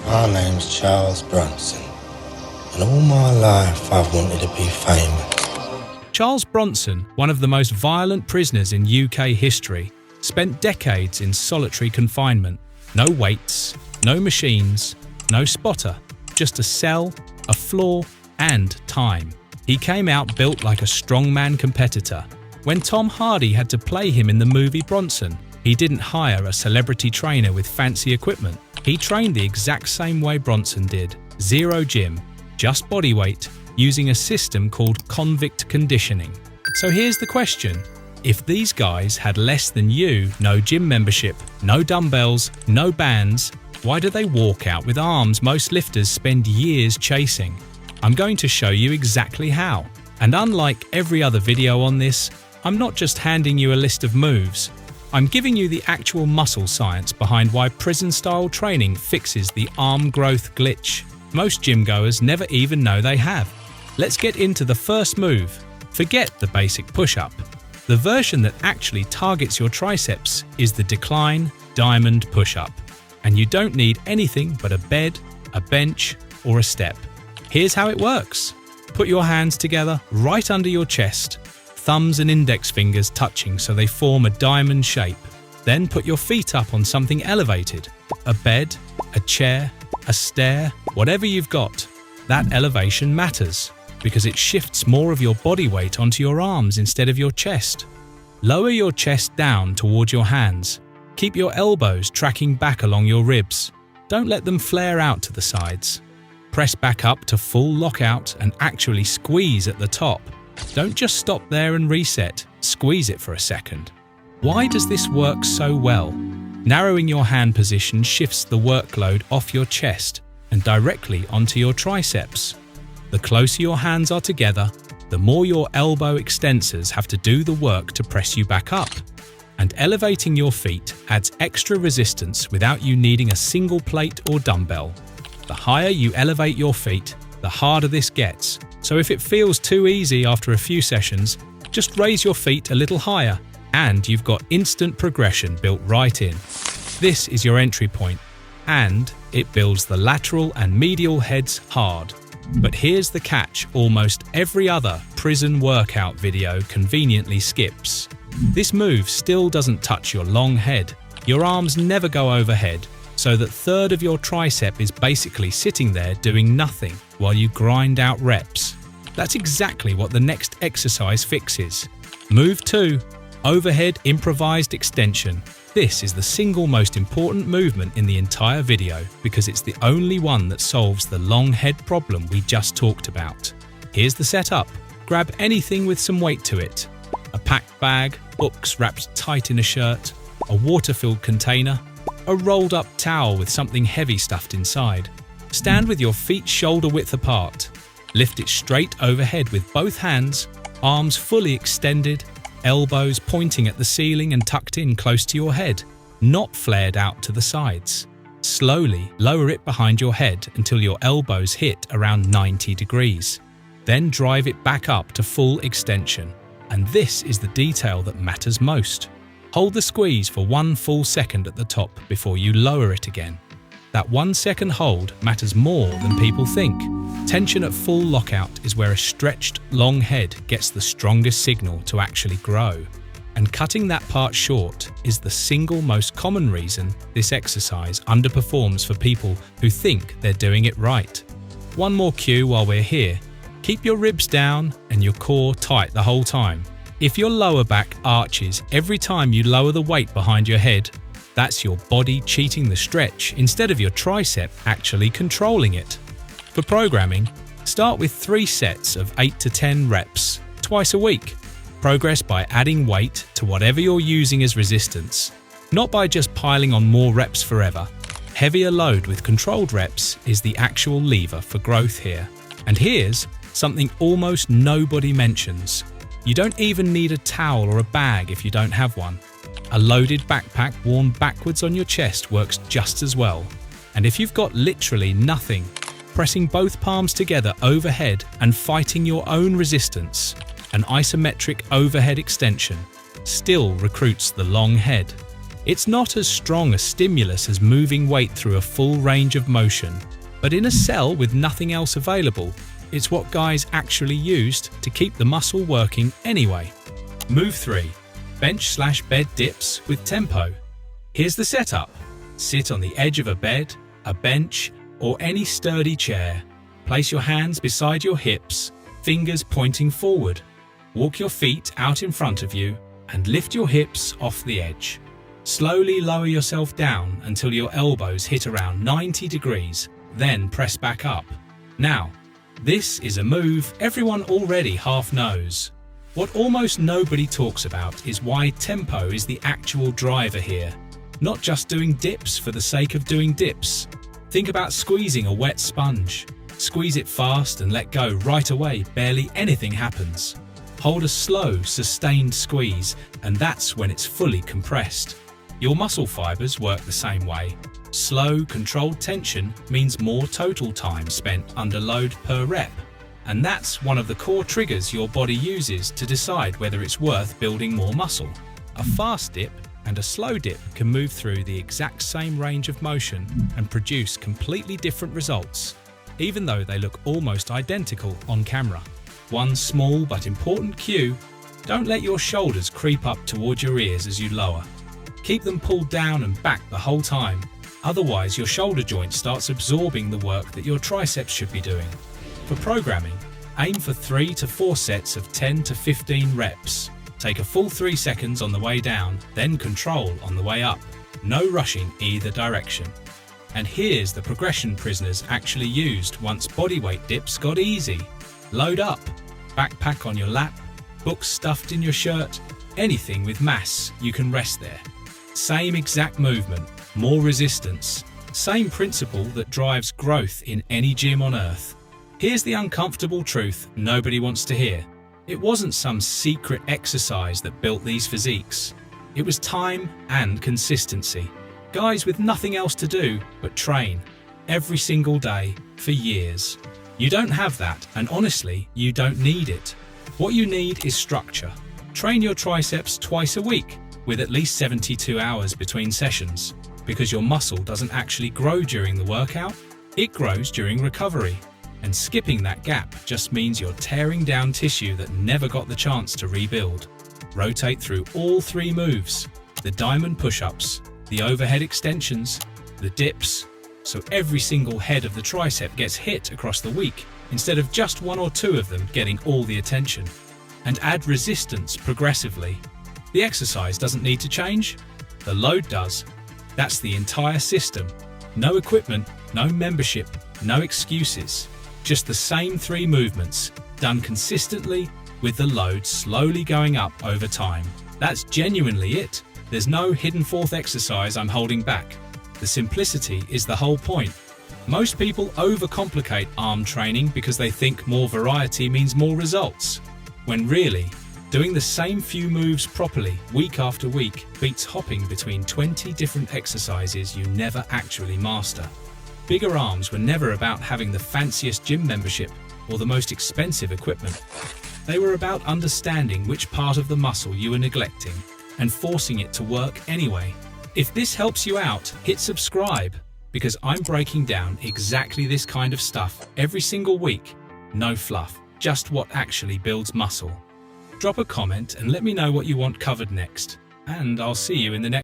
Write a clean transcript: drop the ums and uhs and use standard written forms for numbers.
My name's Charles Bronson, and all my life I've wanted to be famous. Charles Bronson, one of the most violent prisoners in UK history, spent decades in solitary confinement. No weights, no machines, no spotter, just a cell, a floor, and time. He came out built like a strongman competitor. When Tom Hardy had to play him in the movie Bronson, he didn't hire a celebrity trainer with fancy equipment. He trained the exact same way Bronson did. Zero gym, just body weight, using a system called Convict conditioning. So here's the question. If these guys had less than you, no gym membership, no dumbbells, no bands, why do they walk out with arms most lifters spend years chasing? I'm going to show you exactly how. And unlike every other video on this, I'm not just handing you a list of moves. I'm giving you the actual muscle science behind why prison-style training fixes the arm growth glitch most gym goers never even know they have. Let's get into the first move. Forget the basic push-up. The version that actually targets your triceps is the decline diamond push-up. And you don't need anything but a bed, a bench, or a step. Here's how it works. Put your hands together right under your chest, thumbs and index fingers touching so they form a diamond shape. Then put your feet up on something elevated, a bed, a chair, a stair, whatever you've got. That elevation matters because it shifts more of your body weight onto your arms instead of your chest. Lower your chest down toward your hands. Keep your elbows tracking back along your ribs. Don't let them flare out to the sides. Press back up to full lockout and actually squeeze at the top. Don't just stop there and reset, squeeze it for a second. Why does this work so well? Narrowing your hand position shifts the workload off your chest and directly onto your triceps. The closer your hands are together, the more your elbow extensors have to do the work to press you back up. And elevating your feet adds extra resistance without you needing a single plate or dumbbell. The higher you elevate your feet, the harder this gets. So if it feels too easy after a few sessions, just raise your feet a little higher and you've got instant progression built right in. This is your entry point, and it builds the lateral and medial heads hard. But here's the catch almost every other prison workout video conveniently skips. This move still doesn't touch your long head. Your arms never go overhead, so that third of your tricep is basically sitting there doing nothing while you grind out reps. That's exactly what the next exercise fixes. Move 2. Overhead improvised extension. This is the single most important movement in the entire video because it's the only one that solves the long head problem we just talked about. Here's the setup. Grab anything with some weight to it. A packed bag, books wrapped tight in a shirt, a water-filled container, a rolled-up towel with something heavy stuffed inside. Stand with your feet shoulder-width apart. Lift it straight overhead with both hands, arms fully extended, elbows pointing at the ceiling and tucked in close to your head, not flared out to the sides. Slowly lower it behind your head until your elbows hit around 90 degrees. Then drive it back up to full extension. And this is the detail that matters most. Hold the squeeze for 1 full second at the top before you lower it again. That 1 second hold matters more than people think. Tension at full lockout is where a stretched, long head gets the strongest signal to actually grow. And cutting that part short is the single most common reason this exercise underperforms for people who think they're doing it right. One more cue while we're here. Keep your ribs down and your core tight the whole time. If your lower back arches every time you lower the weight behind your head, that's your body cheating the stretch instead of your tricep actually controlling it. For programming, start with 3 sets of 8 to 10 reps, twice a week. Progress by adding weight to whatever you're using as resistance, not by just piling on more reps forever. Heavier load with controlled reps is the actual lever for growth here. And here's something almost nobody mentions. You don't even need a towel or a bag if you don't have one. A loaded backpack worn backwards on your chest works just as well. And if you've got literally nothing, pressing both palms together overhead and fighting your own resistance, an isometric overhead extension still recruits the long head. It's not as strong a stimulus as moving weight through a full range of motion, but in a cell with nothing else available, it's what guys actually used to keep the muscle working anyway. Move 3. Bench/bed dips with tempo. Here's the setup. Sit on the edge of a bed, a bench, or any sturdy chair. Place your hands beside your hips, fingers pointing forward. Walk your feet out in front of you and lift your hips off the edge. Slowly lower yourself down until your elbows hit around 90 degrees, then press back up. Now, this is a move everyone already half knows. What almost nobody talks about is why tempo is the actual driver here, not just doing dips for the sake of doing dips. Think about squeezing a wet sponge. Squeeze it fast and let go right away, barely anything happens. Hold a slow, sustained squeeze, and that's when it's fully compressed. Your muscle fibers work the same way. Slow, controlled tension means more total time spent under load per rep. And that's one of the core triggers your body uses to decide whether it's worth building more muscle. A fast dip and a slow dip can move through the exact same range of motion and produce completely different results, even though they look almost identical on camera. One small but important cue: don't let your shoulders creep up toward your ears as you lower. Keep them pulled down and back the whole time, otherwise your shoulder joint starts absorbing the work that your triceps should be doing. For programming, aim for 3 to 4 sets of 10 to 15 reps. Take a full 3 seconds on the way down, then control on the way up. No rushing either direction. And here's the progression prisoners actually used once bodyweight dips got easy. Load up, backpack on your lap, books stuffed in your shirt, anything with mass, you can rest there. Same exact movement, more resistance. Same principle that drives growth in any gym on earth. Here's the uncomfortable truth nobody wants to hear. It wasn't some secret exercise that built these physiques. It was time and consistency. Guys with nothing else to do but train, every single day, for years. You don't have that, and honestly, you don't need it. What you need is structure. Train your triceps twice a week, with at least 72 hours between sessions, because your muscle doesn't actually grow during the workout, it grows during recovery. And skipping that gap just means you're tearing down tissue that never got the chance to rebuild. Rotate through all 3 moves: the diamond push-ups, the overhead extensions, the dips, so every single head of the tricep gets hit across the week, instead of just 1 or 2 of them getting all the attention. And add resistance progressively. The exercise doesn't need to change, the load does. That's the entire system. No equipment, no membership, no excuses. Just the same 3 movements, done consistently, with the load slowly going up over time. That's genuinely it. There's no hidden 4th exercise I'm holding back. The simplicity is the whole point. Most people overcomplicate arm training because they think more variety means more results, when really, doing the same few moves properly week after week beats hopping between 20 different exercises you never actually master. Bigger arms were never about having the fanciest gym membership or the most expensive equipment. They were about understanding which part of the muscle you were neglecting and forcing it to work anyway. If this helps you out, hit subscribe, because I'm breaking down exactly this kind of stuff every single week. No fluff, just what actually builds muscle. Drop a comment and let me know what you want covered next, and I'll see you in the next